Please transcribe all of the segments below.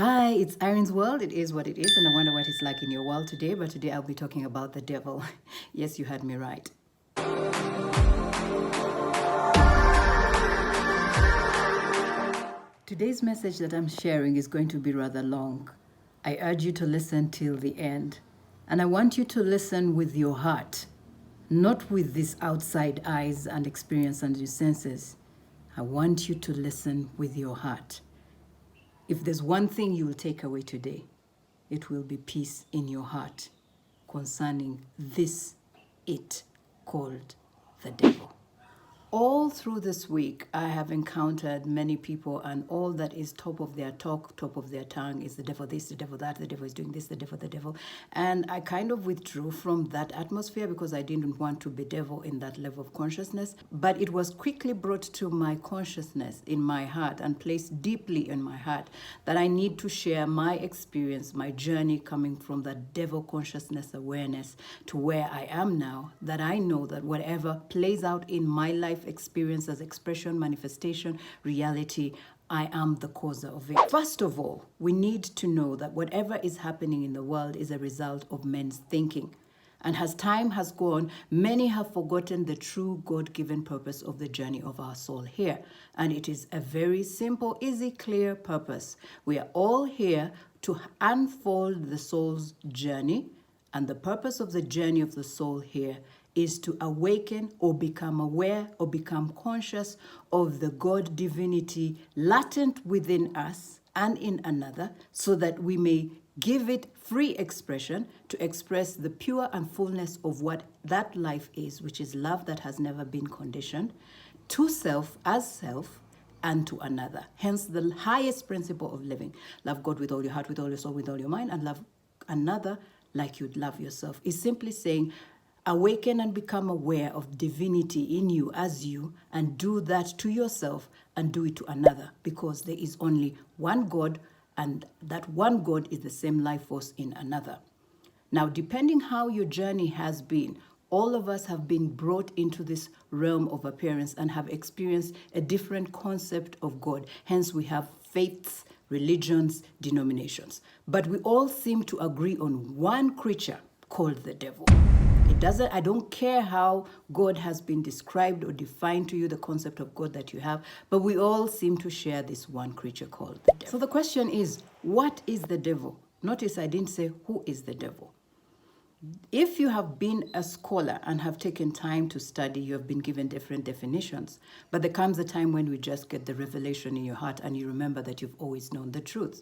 Hi, it's Irene's World. It is what it is, and I wonder what it's like in your world today. But today I'll be talking about the devil. Yes, you heard me right. Today's message that I'm sharing is going to be rather long. I urge you to listen till the end. And I want you to listen with your heart, not with these outside eyes and experience and your senses. I want you to listen with your heart. If there's one thing you will take away today, it will be peace in your heart concerning this it called the devil. All through this week, I have encountered many people, and all that is top of their talk, top of their tongue is the devil this, the devil that, the devil is doing this, the devil, the devil. And I kind of withdrew from that atmosphere because I didn't want to bedevil in that level of consciousness. But it was quickly brought to my consciousness in my heart and placed deeply in my heart that I need to share my experience, my journey coming from that devil consciousness awareness to where I am now, that I know that whatever plays out in my life experience as expression, manifestation, reality, I am the causer of it. First of all, we need to know that whatever is happening in the world is a result of men's thinking. And as time has gone, many have forgotten the true God-given purpose of the journey of our soul here. And it is a very simple, easy, clear purpose. We are all here to unfold the soul's journey. And the purpose of the journey of the soul here is to awaken or become aware or become conscious of the God divinity latent within us and in another, so that we may give it free expression to express the pure and fullness of what that life is, which is love that has never been conditioned, to self as self, and to another. Hence the highest principle of living. Love God with all your heart, with all your soul, with all your mind, and love another like you'd love yourself. Is simply saying, awaken and become aware of divinity in you as you, and do that to yourself and do it to another, because there is only one God, and that one God is the same life force in another. Now, depending how your journey has been, all of us have been brought into this realm of appearance and have experienced a different concept of God. Hence, we have faiths, religions, denominations. But we all seem to agree on one creature called the devil. I don't care how God has been described or defined to you, the concept of God that you have, but we all seem to share this one creature called the devil. So the question is, what is the devil? Notice I didn't say who is the devil. If you have been a scholar and have taken time to study, you have been given different definitions. But there comes a time when we just get the revelation in your heart and you remember that you've always known the truth.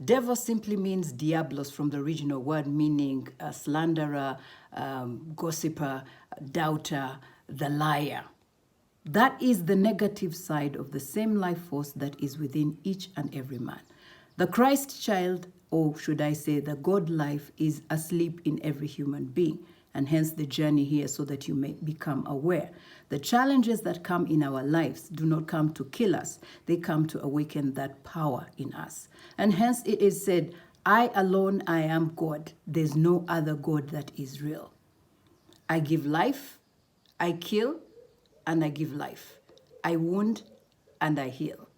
Devil simply means diablos from the original word, meaning a slanderer, gossiper, doubter, the liar. That is the negative side of the same life force that is within each and every man. The Christ child, or should I say the God life, is asleep in every human being, and hence the journey here so that you may become aware. The challenges that come in our lives do not come to kill us, they come to awaken that power in us. And hence it is said, I alone, I am God. There's no other God that is real. I give life, I kill, and I give life. I wound and I heal.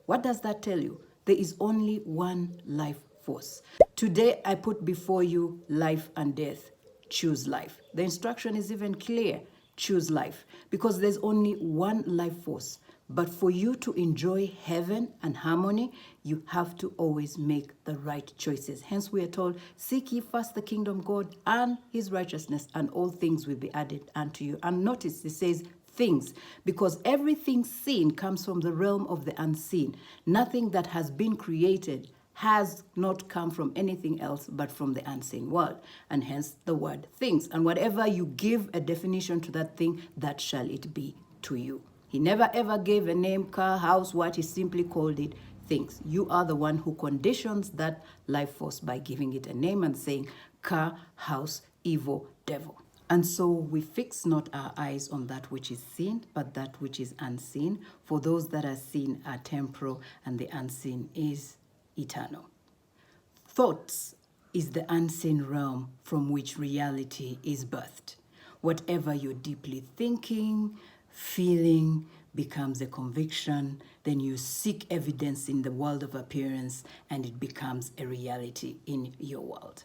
What does that tell you? There is only one life force. Today I put before you life and death. Choose life. The instruction is even clear. Choose life. Because there's only one life force. But for you to enjoy heaven and harmony, you have to always make the right choices. Hence we are told, seek ye first the kingdom of God and his righteousness, and all things will be added unto you. And notice it says things, because everything seen comes from the realm of the unseen. Nothing that has been created has not come from anything else but from the unseen world, and hence the word things. And whatever you give a definition to that thing, that shall it be to you. He never ever gave a name, car, house, what. He simply called it things. You are the one who conditions that life force by giving it a name and saying car, house, evil, devil. And so we fix not our eyes on that which is seen, but that which is unseen. For those that are seen are temporal, and the unseen is eternal. Thoughts is the unseen realm from which reality is birthed. Whatever you're deeply thinking, feeling, becomes a conviction. Then you seek evidence in the world of appearance, and it becomes a reality in your world.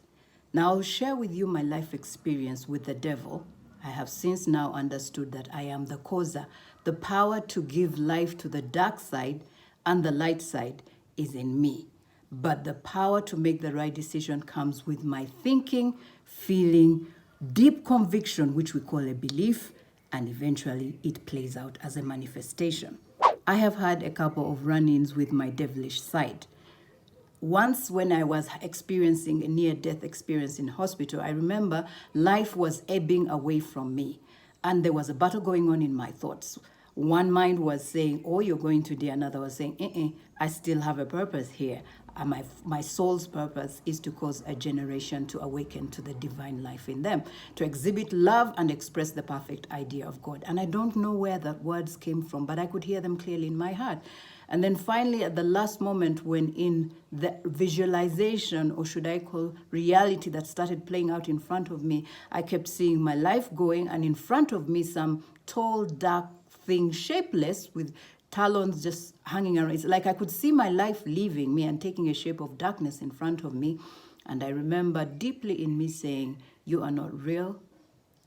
Now, I'll share with you my life experience with the devil. I have since now understood that I am the causer. The power to give life to the dark side and the light side is in me. But the power to make the right decision comes with my thinking, feeling, deep conviction, which we call a belief, and eventually it plays out as a manifestation. I have had a couple of run-ins with my devilish side. Once when I was experiencing a near-death experience in hospital, I remember life was ebbing away from me. And there was a battle going on in my thoughts. One mind was saying, oh, you're going to die. Another was saying, I still have a purpose here. My soul's purpose is to cause a generation to awaken to the divine life in them, to exhibit love and express the perfect idea of God. And I don't know where the words came from, but I could hear them clearly in my heart. And then finally, at the last moment, when in the visualization, or should I call reality, that started playing out in front of me, I kept seeing my life going, and in front of me, some tall, dark thing, shapeless, with talons just hanging around. It's like I could see my life leaving me and taking a shape of darkness in front of me. And I remember deeply in me saying, you are not real,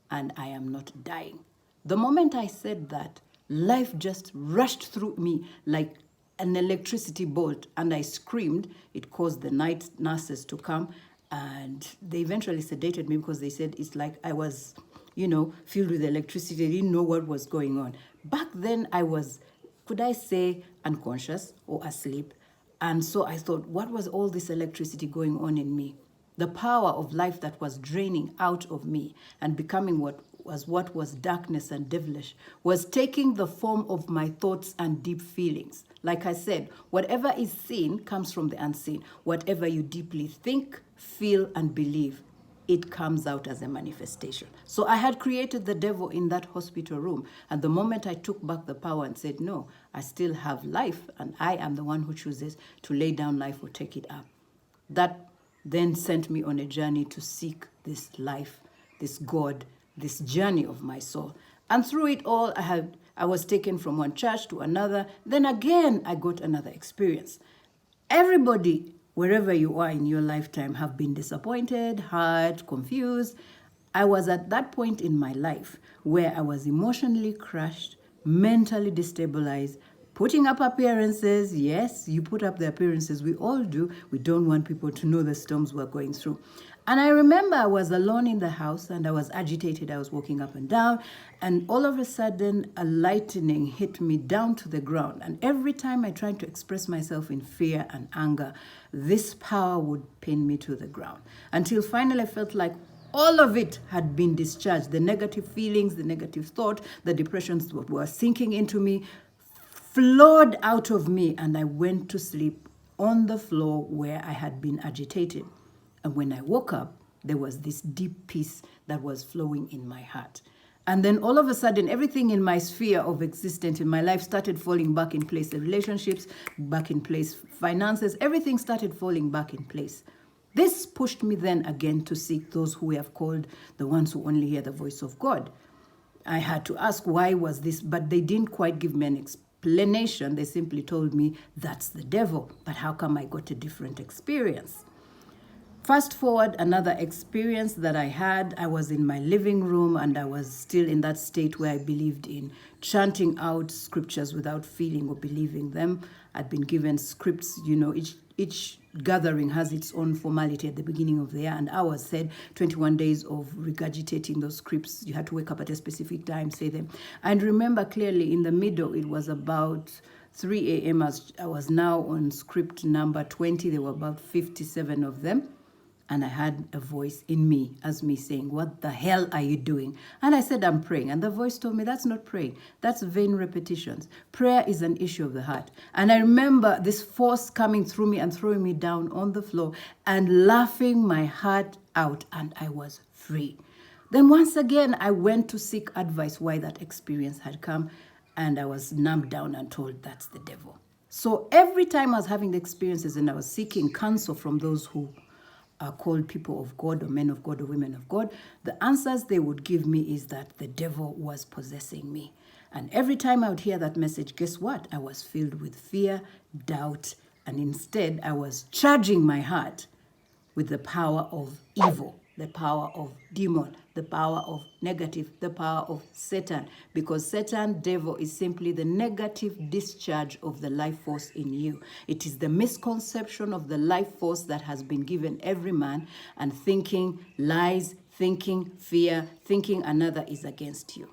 and I am not dying. The moment I said that, life just rushed through me like an electricity bolt, and I screamed. It caused the night nurses to come, and they eventually sedated me because they said it's like I was, filled with electricity. They didn't know what was going on. Back then, I was, could I say, unconscious or asleep? And so I thought, what was all this electricity going on in me? The power of life that was draining out of me and becoming what was darkness and devilish was taking the form of my thoughts and deep feelings. Like I said, whatever is seen comes from the unseen. Whatever you deeply think, feel, and believe, it comes out as a manifestation. So I had created the devil in that hospital room. And the moment I took back the power and said, no, I still have life, and I am the one who chooses to lay down life or take it up. That then sent me on a journey to seek this life, this God, this journey of my soul. And through it all, I was taken from one church to another. Then again, I got another experience. Everybody, wherever you are in your lifetime, have been disappointed, hurt, confused. I was at that point in my life where I was emotionally crushed, mentally destabilized, putting up appearances. Yes, you put up the appearances. We all do. We don't want people to know the storms we're going through. And I remember I was alone in the house and I was agitated. I was walking up and down, and all of a sudden a lightning hit me down to the ground. And every time I tried to express myself in fear and anger, this power would pin me to the ground, until finally I felt like all of it had been discharged. The negative feelings, the negative thought, the depressions that were sinking into me flowed out of me, and I went to sleep on the floor where I had been agitated. And when I woke up, there was this deep peace that was flowing in my heart. And then all of a sudden, everything in my sphere of existence in my life started falling back in place. The relationships back in place, finances, everything started falling back in place. This pushed me then again to seek those who we have called the ones who only hear the voice of God. I had to ask, why was this? But they didn't quite give me an explanation. They simply told me, that's the devil. But how come I got a different experience? Fast forward, another experience that I had, I was in my living room and I was still in that state where I believed in chanting out scriptures without feeling or believing them. I'd been given scripts, each gathering has its own formality at the beginning of the year, and ours said 21 days of regurgitating those scripts. You had to wake up at a specific time, say them. And remember clearly in the middle, it was about 3 a.m. as I was now on script number 20. There were about 57 of them. And I had a voice in me as me saying, what the hell are you doing? And I said, I'm praying. And the voice told me, that's not praying. That's vain repetitions. Prayer is an issue of the heart. And I remember this force coming through me and throwing me down on the floor and laughing my heart out. And I was free. Then once again, I went to seek advice why that experience had come. And I was numbed down and told, that's the devil. So every time I was having the experiences and I was seeking counsel from those who are called people of God or men of God or women of God, the answers they would give me is that the devil was possessing me. And every time I would hear that message, guess what? I was filled with fear, doubt, and instead I was charging my heart with the power of evil, the power of demon, the power of negative, the power of Satan. Because Satan, devil, is simply the negative discharge of the life force in you. It is the misconception of the life force that has been given every man, and thinking lies, thinking fear, thinking another is against you.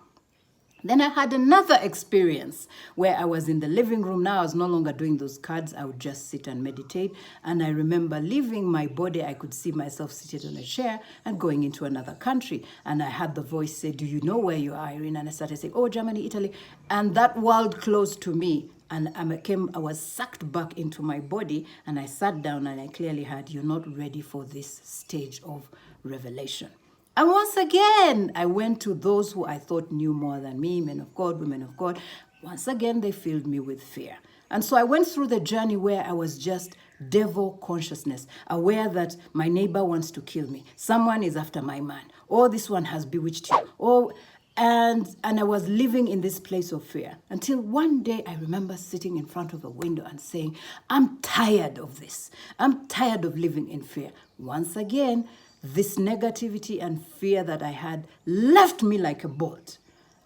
Then I had another experience where I was in the living room. Now I was no longer doing those cards. I would just sit and meditate. And I remember leaving my body. I could see myself seated on a chair and going into another country. And I had the voice say, do you know where you are, Irene? And I started saying, oh, Germany, Italy. And that world closed to me. And I was sucked back into my body. And I sat down and I clearly heard, you're not ready for this stage of revelation. And once again, I went to those who I thought knew more than me, men of God, women of God. Once again, they filled me with fear. And so I went through the journey where I was just devil consciousness, aware that my neighbor wants to kill me. Someone is after my man. Oh, this one has bewitched you. Oh, and I was living in this place of fear until one day I remember sitting in front of a window and saying, I'm tired of this. I'm tired of living in fear. Once again, this negativity and fear that I had left me like a bolt.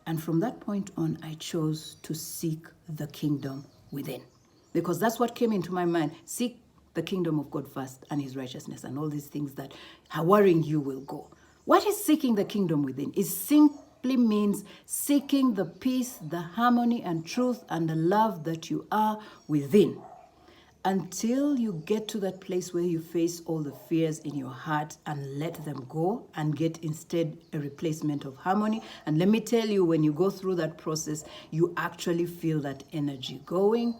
And from that point on, I chose to seek the kingdom within. Because that's what came into my mind. Seek the kingdom of God first and his righteousness, and all these things that are worrying you will go. What is seeking the kingdom within? It simply means seeking the peace, the harmony and truth and the love that you are within. Until you get to that place where you face all the fears in your heart and let them go and get instead a replacement of harmony. And let me tell you, when you go through that process, you actually feel that energy going.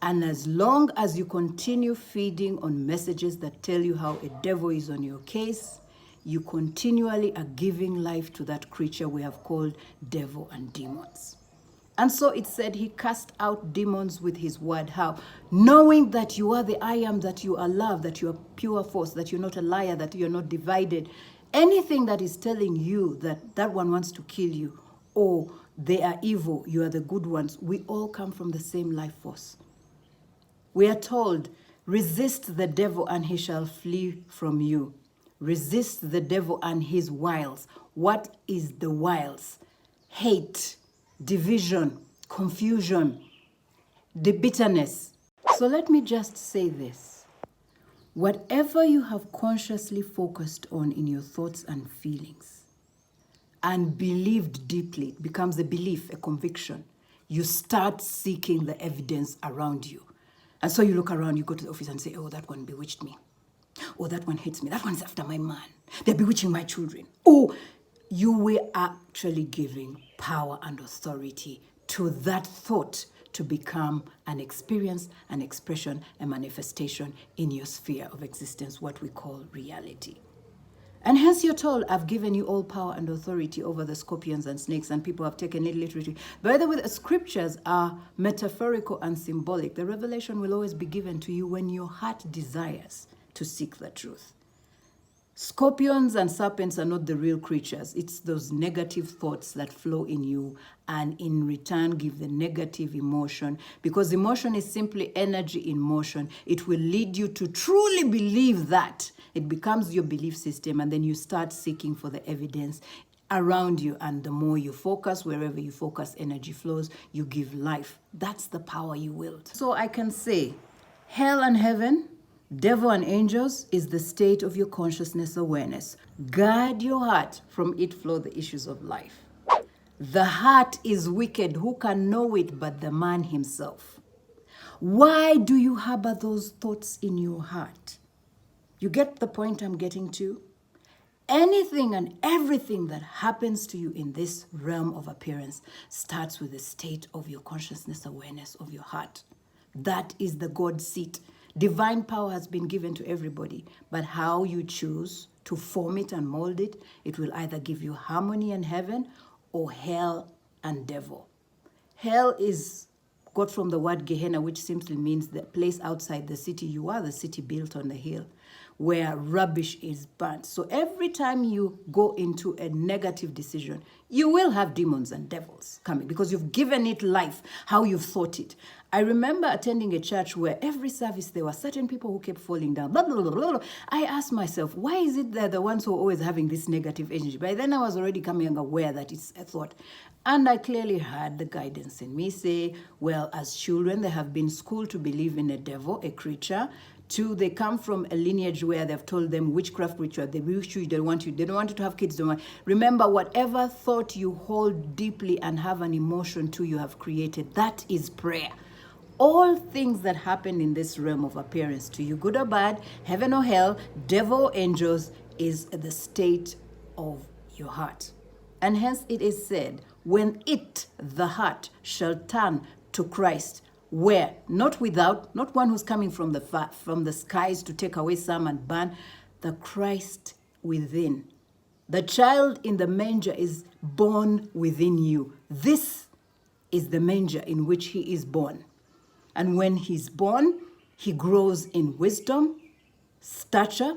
And as long as you continue feeding on messages that tell you how a devil is on your case, you continually are giving life to that creature we have called devil and demons. And so it said he cast out demons with his word. How? Knowing that you are the I am, that you are love, that you are pure force, that you're not a liar, that you're not divided. Anything that is telling you that that one wants to kill you, or they are evil, you are the good ones, we all come from the same life force. We are told, resist the devil and he shall flee from you. Resist the devil and his wiles. What is the wiles? Hate, division, confusion, the bitterness. So let me just say this. Whatever you have consciously focused on in your thoughts and feelings and believed deeply, it becomes a belief, a conviction. You start seeking the evidence around you. And so you look around, you go to the office and say, oh, that one bewitched me. Oh, that one hates me. That one's after my man. They're bewitching my children. Oh, you were actually giving power and authority to that thought to become an experience, an expression, a manifestation in your sphere of existence, what we call reality. And hence you're told, I've given you all power and authority over the scorpions and snakes, and people have taken it literally. By the way, the scriptures are metaphorical and symbolic. The revelation will always be given to you when your heart desires to seek the truth. Scorpions and serpents are not the real creatures. It's those negative thoughts that flow in you and in return give the negative emotion, because emotion is simply energy in motion. It will lead you to truly believe that. It becomes your belief system, and then you start seeking for the evidence around you. And the more you focus, wherever you focus, energy flows, you give life. That's the power you wield. So I can say, hell and heaven, devil and angels is the state of your consciousness awareness. Guard your heart, from it flow the issues of life. The heart is wicked. Who can know it but the man himself? Why do you harbor those thoughts in your heart? You get the point I'm getting to? Anything and everything that happens to you in this realm of appearance starts with the state of your consciousness awareness of your heart. That is the God seat. Divine power has been given to everybody, but how you choose to form it and mold it, it will either give you harmony and heaven or hell and devil. Hell is got from the word Gehenna, which simply means the place outside the city. You are the city built on the hill where rubbish is burnt. So every time you go into a negative decision, you will have demons and devils coming because you've given it life, how you've thought it. I remember attending a church where every service there were certain people who kept falling down. Blah, blah, blah, blah, blah. I asked myself, why is it they're the ones who are always having this negative energy? By then I was already coming aware that it's a thought. And I clearly had the guidance in me say, well, as children, they have been schooled to believe in a devil, a creature. Two, they come from a lineage where they've told them witchcraft ritual. They wish you, they don't want you to have kids. Remember, whatever thought you hold deeply and have an emotion to, you have created. That is prayer. All things that happen in this realm of appearance to you, good or bad, heaven or hell, devil or angels, is the state of your heart. And hence it is said, when it, the heart, shall turn to Christ, where, not without, not one who's coming from the skies to take away some and burn, the Christ within. The child in the manger is born within you. This is the manger in which he is born. And when he's born, he grows in wisdom, stature,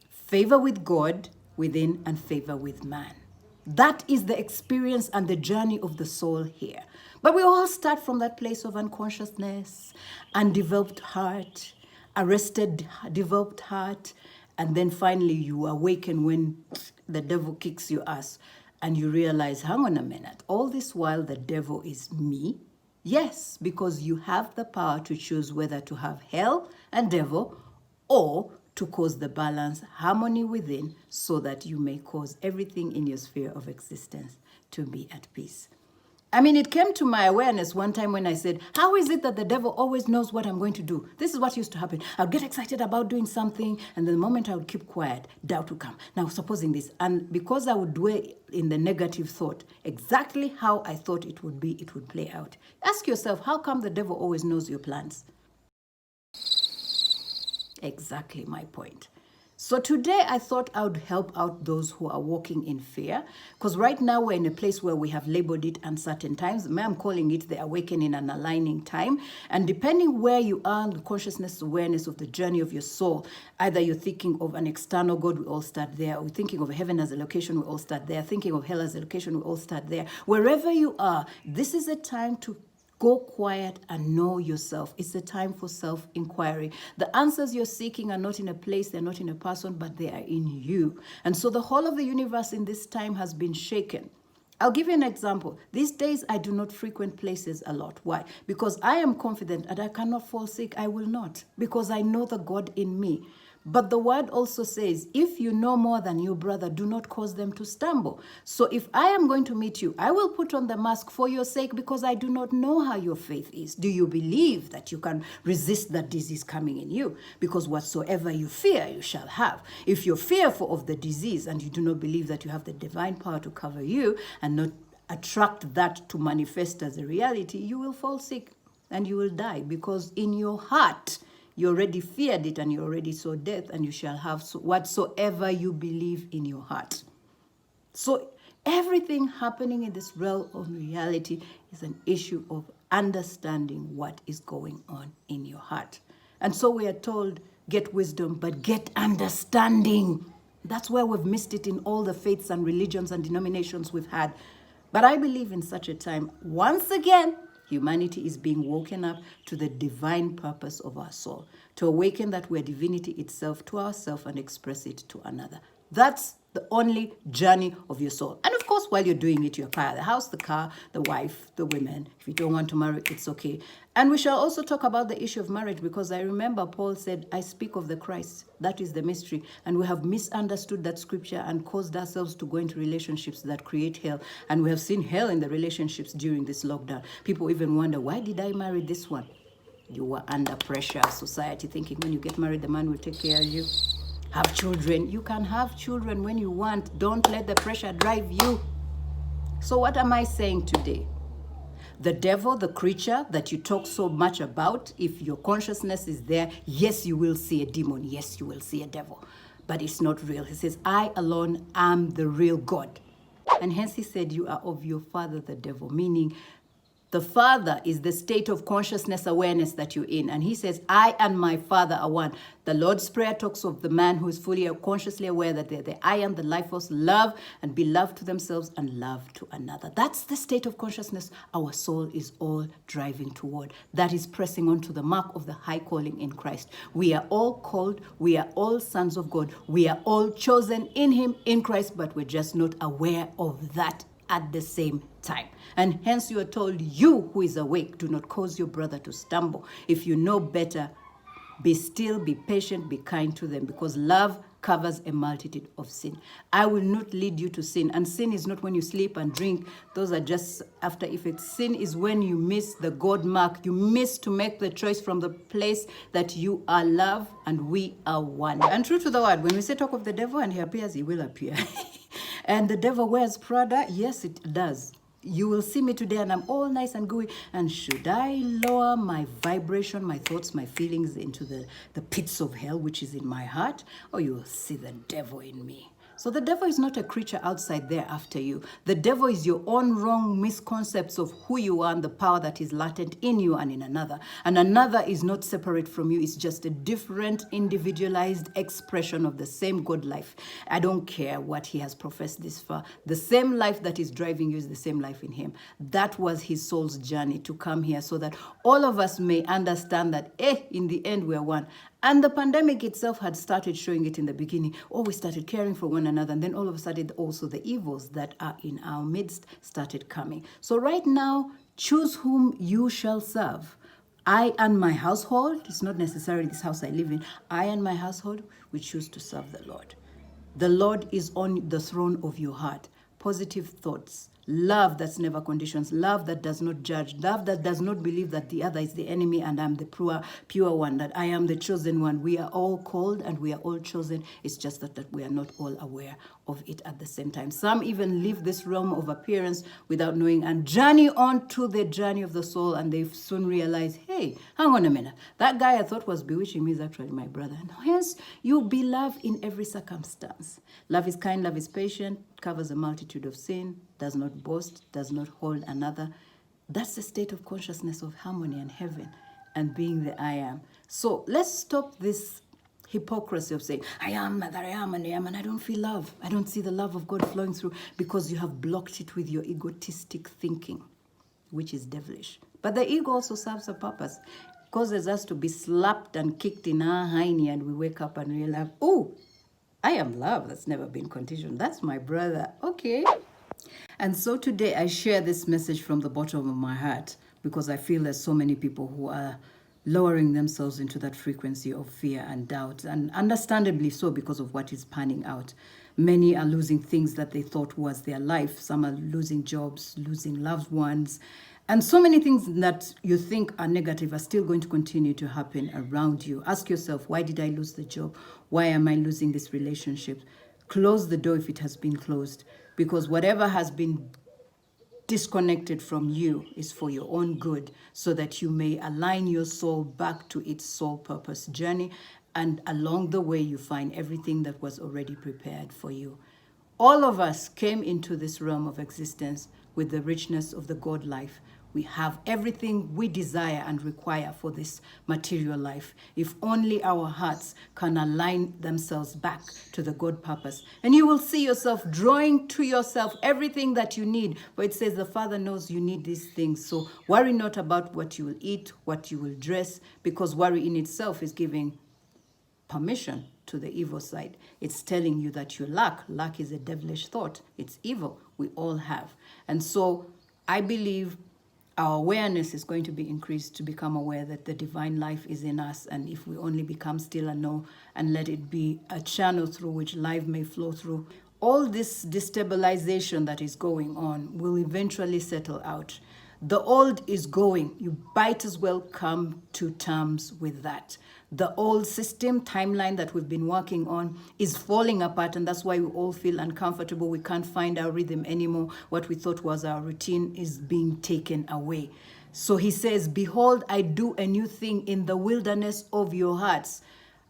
favor with God within, and favor with man. That is the experience and the journey of the soul here. But we all start from that place of unconsciousness, undeveloped heart, arrested, developed heart, and then finally you awaken when the devil kicks your ass and you realize, hang on a minute, all this while the devil is me. Yes, because you have the power to choose whether to have hell and devil or to cause the balance, harmony within, so that you may cause everything in your sphere of existence to be at peace. I mean, it came to my awareness one time when I said, how is it that the devil always knows what I'm going to do? This is what used to happen. I would get excited about doing something, and the moment I would keep quiet, doubt would come. Now, supposing this, and because I would dwell in the negative thought, exactly how I thought it would be, it would play out. Ask yourself, how come the devil always knows your plans? Exactly my point. So today I thought I would help out those who are walking in fear, because right now we're in a place where we have labeled it uncertain times. I'm calling it the awakening and aligning time. And depending where you are in the consciousness awareness of the journey of your soul, either you're thinking of an external God, we all start there. Or thinking of heaven as a location, we all start there. Thinking of hell as a location, we all start there. Wherever you are, this is a time to go quiet and know yourself. It's a time for self-inquiry. The answers you're seeking are not in a place, they're not in a person, but they are in you. And so the whole of the universe in this time has been shaken. I'll give you an example. These days, I do not frequent places a lot. Why? Because I am confident that I cannot fall sick. I will not, because I know the God in me. But the word also says, if you know more than your brother, do not cause them to stumble. So if I am going to meet you, I will put on the mask for your sake, because I do not know how your faith is. Do you believe that you can resist that disease coming in you? Because whatsoever you fear, you shall have. If you're fearful of the disease and you do not believe that you have the divine power to cover you and not attract that to manifest as a reality, you will fall sick and you will die, because in your heart, you already feared it and you already saw death, and you shall have whatsoever you believe in your heart. So everything happening in this realm of reality is an issue of understanding what is going on in your heart. And so we are told, get wisdom, but get understanding. That's where we've missed it in all the faiths and religions and denominations we've had. But I believe in such a time, once again, humanity is being woken up to the divine purpose of our soul, to awaken that we're divinity itself to ourselves and express it to another. That's the only journey of your soul. And of course, while you're doing it, you acquire the house, the car, the wife, the women. If you don't want to marry, it's okay. And we shall also talk about the issue of marriage, because I remember Paul said, I speak of the Christ. That is the mystery. And we have misunderstood that scripture and caused ourselves to go into relationships that create hell. And we have seen hell in the relationships during this lockdown. People even wonder, why did I marry this one? You were under pressure, society thinking when you get married, the man will take care of you. Have children. You can have children when you want. Don't let the pressure drive you. So what am I saying today? The devil, the creature that you talk so much about, if your consciousness is there, yes, you will see a demon. Yes, you will see a devil. But it's not real. He says, I alone am the real God. And hence he said, you are of your father, the devil, meaning The Father is the state of consciousness awareness that you're in. And he says, I and my Father are one. The Lord's Prayer talks of the man who is fully consciously aware that they're the I am, the life force, love and be loved to themselves and love to another. That's the state of consciousness our soul is all driving toward. That is pressing on to the mark of the high calling in Christ. We are all called. We are all sons of God. We are all chosen in him, in Christ, but we're just not aware of that at the same time. And hence you are told, you who is awake, do not cause your brother to stumble. If you know better, be still, be patient, be kind to them, because love covers a multitude of sin. I will not lead you to sin. And sin is not when you sleep and drink. Those are just after effects. Sin is when you miss the God mark. You miss to make the choice from the place that you are love and we are one. And true to the word, when we say talk of the devil and he appears, he will appear. And the devil wears Prada? Yes, it does. You will see me today and I'm all nice and gooey. And should I lower my vibration, my thoughts, my feelings into the pits of hell, which is in my heart? Or you will see the devil in me. So the devil is not a creature outside there after you. The devil is your own wrong misconcepts of who you are and the power that is latent in you and in another. And another is not separate from you. It's just a different, individualized expression of the same God life. I don't care what he has professed this far. The same life that is driving you is the same life in him. That was his soul's journey to come here so that all of us may understand that, in the end, we are one. And the pandemic itself had started showing it in the beginning. We started caring for one another. And then all of a sudden, also the evils that are in our midst started coming. So right now, choose whom you shall serve. I and my household, it's not necessarily this house I live in. I and my household, we choose to serve the Lord. The Lord is on the throne of your heart. Positive thoughts. Love that's never conditions, love that does not judge, love that does not believe that the other is the enemy and I'm the pure one, that I am the chosen one. We are all called and we are all chosen. It's just that we are not all aware of it at the same time. Some even leave this realm of appearance without knowing and journey on to the journey of the soul, and they soon realize, hey, hang on a minute, that guy I thought was bewitching me is actually my brother. And hence, you be loved in every circumstance. Love is kind, love is patient, covers a multitude of sin, does not boast, does not hold another. That's the state of consciousness of harmony and heaven and being the I am. So let's stop this hypocrisy of saying, I am that I am and I am, and I don't feel love. I don't see the love of God flowing through, because you have blocked it with your egotistic thinking, which is devilish. But the ego also serves a purpose. It causes us to be slapped and kicked in our hiney, and we wake up and realize, I am love. That's never been conditioned. That's my brother. Okay. And so today I share this message from the bottom of my heart, because I feel there's so many people who are lowering themselves into that frequency of fear and doubt, and understandably so, because of what is panning out. Many are losing things that they thought was their life. Some are losing jobs, losing loved ones. And so many things that you think are negative are still going to continue to happen around you. Ask yourself, why did I lose the job? Why am I losing this relationship? Close the door if it has been closed, because whatever has been disconnected from you is for your own good, so that you may align your soul back to its soul purpose journey, and along the way you find everything that was already prepared for you. All of us came into this realm of existence with the richness of the God life. We have everything we desire and require for this material life, if only our hearts can align themselves back to the God purpose. And you will see yourself drawing to yourself everything that you need. For it says the Father knows you need these things. So worry not about what you will eat, what you will dress, because worry in itself is giving permission to the evil side. It's telling you that you lack. Lack is a devilish thought. It's evil. We all have. And so I believe our awareness is going to be increased to become aware that the divine life is in us. And if we only become still and know and let it be a channel through which life may flow through, all this destabilization that is going on will eventually settle out. The old is going. You might as well come to terms with that. The old system, timeline that we've been working on is falling apart, and that's why we all feel uncomfortable. We can't find our rhythm anymore. What we thought was our routine is being taken away. So he says, behold, I do a new thing in the wilderness of your hearts.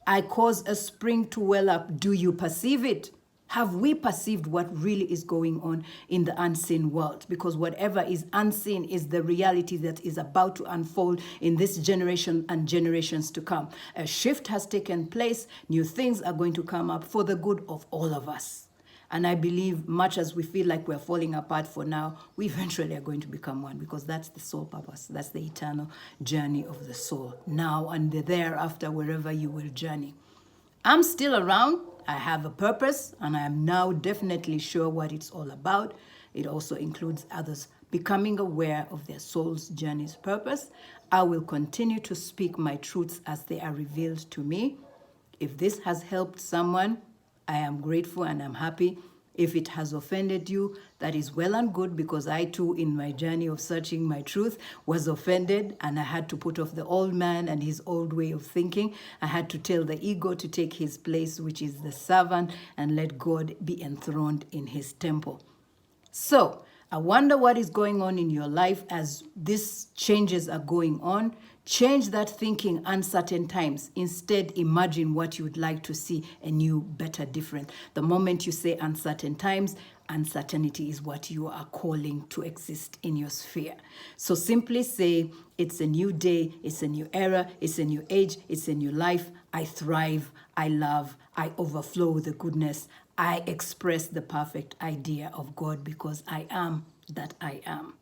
I cause a spring to well up. Do you perceive it? Have we perceived what really is going on in the unseen world? Because whatever is unseen is the reality that is about to unfold in this generation and generations to come. A shift has taken place. New things are going to come up for the good of all of us. And I believe, much as we feel like we're falling apart for now, we eventually are going to become one, because that's the soul purpose. That's the eternal journey of the soul, now and thereafter, wherever you will journey. I'm still around. I have a purpose, and I am now definitely sure what it's all about. It also includes others becoming aware of their soul's journey's purpose. I will continue to speak my truths as they are revealed to me. If this has helped someone, I am grateful and I'm happy. If it has offended you, that is well and good, because I too, in my journey of searching my truth, was offended, and I had to put off the old man and his old way of thinking. I had to tell the ego to take his place, which is the servant, and let God be enthroned in his temple. So, I wonder what is going on in your life as these changes are going on. Change that thinking uncertain times. Instead, imagine what you would like to see, a new, better, different. The moment you say uncertain times, uncertainty is what you are calling to exist in your sphere. So simply say, it's a new day, it's a new era, it's a new age, it's a new life. I thrive, I love, I overflow with the goodness. I express the perfect idea of God, because I am that I am.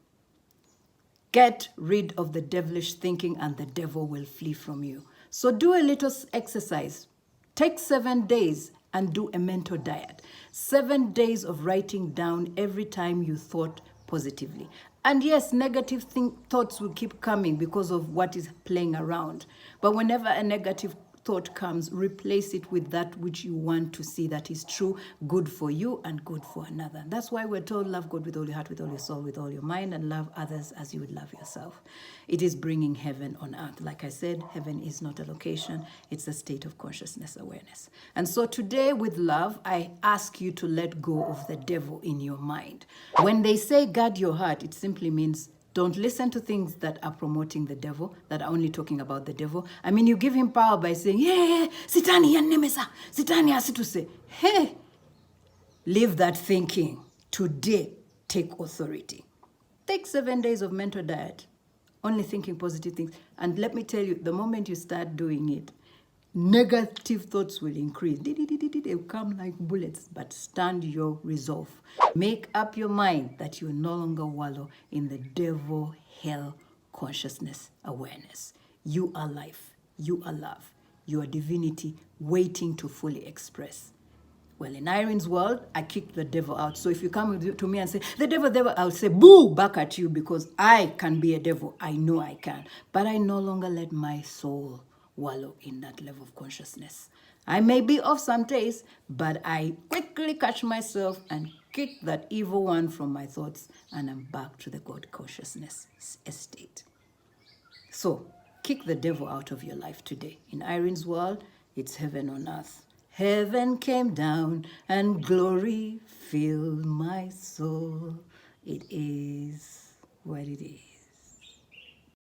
Get rid of the devilish thinking and the devil will flee from you. So do a little exercise. Take 7 days and do a mental diet. 7 days of writing down every time you thought positively. And yes, negative thoughts will keep coming because of what is playing around. But whenever a negative thought comes, replace it with that which you want to see that is true, good for you and good for another. That's why we're told, love God with all your heart, with all your soul, with all your mind, and love others as you would love yourself. It is bringing heaven on earth. Like I said, heaven is not a location, it's a state of consciousness awareness. And so today, with love, I ask you to let go of the devil in your mind. When they say guard your heart, it simply means don't listen to things that are promoting the devil, that are only talking about the devil. I mean, you give him power by saying, hey, sitani yanemesa, sitani asituse. Hey, leave that thinking. Today, take authority. Take 7 days of mental diet, only thinking positive things. And let me tell you, the moment you start doing it, negative thoughts will increase. They will come like bullets, but stand your resolve. Make up your mind that you will no longer wallow in the devil, hell, consciousness, awareness. You are life. You are love. You are divinity waiting to fully express. Well, in Irene's world, I kicked the devil out. So if you come to me and say, the devil, I'll say, boo, back at you, because I can be a devil. I know I can. But I no longer let my soul wallow in that level of consciousness. I may be off some days, but I quickly catch myself and kick that evil one from my thoughts, and I'm back to the God consciousness estate. So, kick the devil out of your life today. In Irene's world, it's heaven on earth. Heaven came down and glory filled my soul. It is what it is.